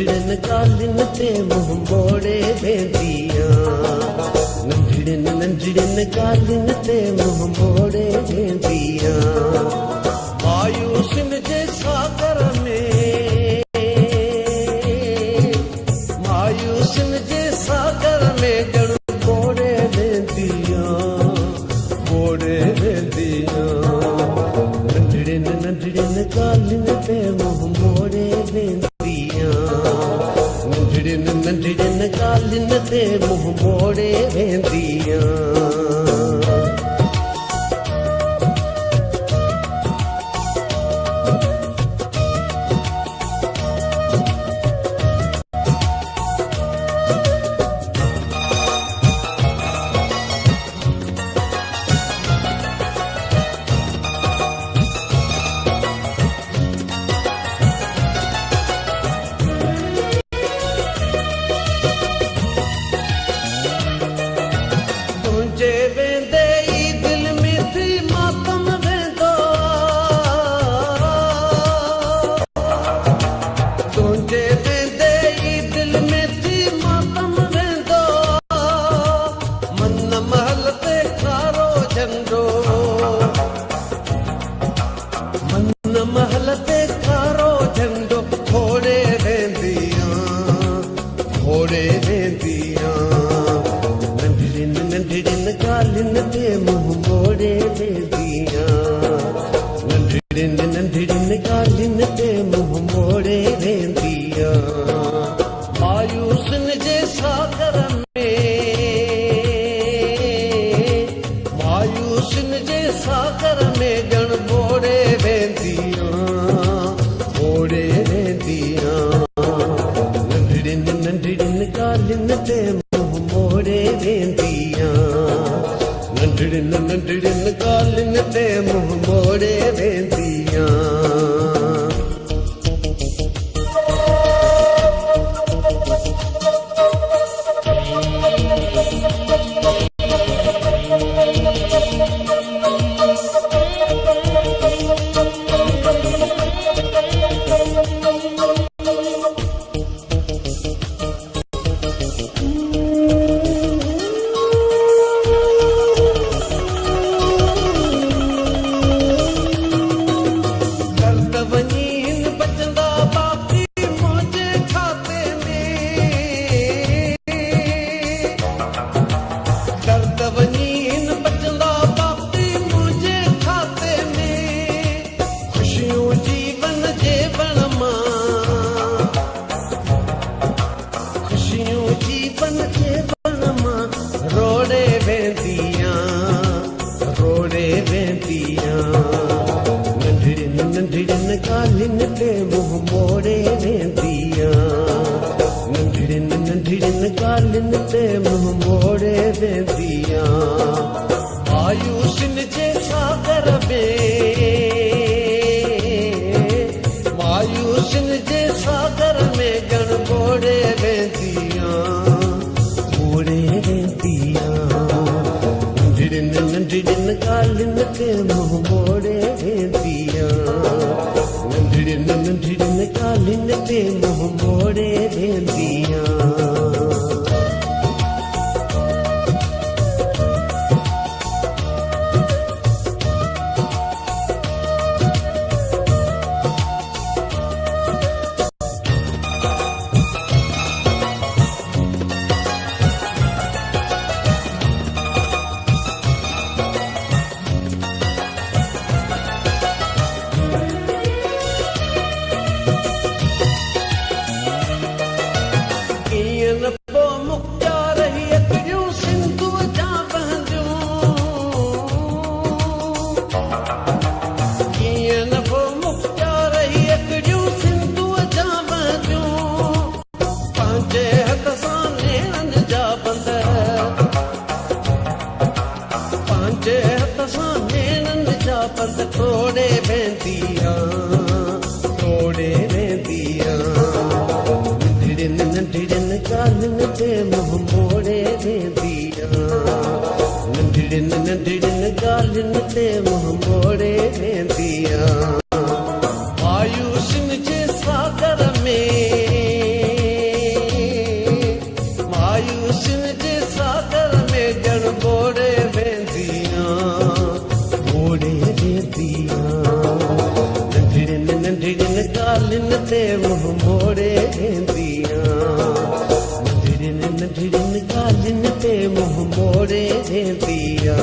नंढड़न ॻाल्हियुनि ते मुंहुं मोड़े वेंदियां, नंढड़न नंढड़न ॻाल्हियुनि ते मुंहुं मोड़े वेंदियां। मायूसियुनि जे सागर में, मायूसियुनि जे सागर में ॼण मोड़े वेंदियां, मोड़े वेंदियां। नंढड़न नंढड़न ॻाल्हियुनि ते मुंहुं मोड़े वेंदियां, नंढड़न नंढड़न ॻाल्हियुनि ते मुंहुं मोड़े वेंदियां। वेंदे ई दिल में थी मातम वेंदो, तुंहिंजे वेंदे ई दिल में थी मातम वेंदो। मन महल ते खारो झंडो, मन महल ते खारो झंडो फोड़े वेंदियां, फोड़े वेंदियां। नंढड़न ॻाल्हियुनि ते मुंहुं मोड़े वेंदियां, नंढड़न नंढड़न ॻाल्हियुनि ते मुंहुं मोड़े वेंदियां। मायूसियुनि जे सागर में, मायूसियुनि जे सागर में ॼण मोड़े वेंदियां, मोड़े वेंदियां। नंढड़न नंढड़न ॻाल्हियुनि ते मुंहुं मोड़े वेंदियां, नंढड़न नंढड़न ॻाल्हियुनि ते मुंहुं मोड़े वेंदियां। जीवन जे बण मां रोड़े वेंदियां, रोड़े वेंदियां। नंढड़न नंढड़न ॻाल्हियुनि ते मुंहुं मोड़े वेंदियां, नंढड़न नंढड़न ॻाल्हियुनि ते मुंहुं मोड़े वेंदियां। मायूसियुनि जे सागर में, मायूसियुनि जे सागर में ॼण मोड़े वेंदियां, मोड़े वेंदियां। नंढड़न नंढड़न ॻाल्हियुनि ते मुंहुं मोड़े वेंदियां, नंढड़न नंढड़न ॻाल्हियुनि ते मुंहुं मोड़े वेंदियां। तोड़े वेंदियां, तोड़े वेंदियां। नंढड़न नंढड़न ॻाल्हियुनि ते मुंहुं मोड़े वेंदियां, नंढड़न नंढड़न ॻाल्हियुनि ते मुंहुं मोड़े वेंदियां। मायूसियुनि जे सागर में, नंढड़िन ॻाल्हियुनि ते मुंहुं मोड़े वेंदियां नंढड़िन ॻाल्हियुनि ते मुंहुं मोड़े वेंदियां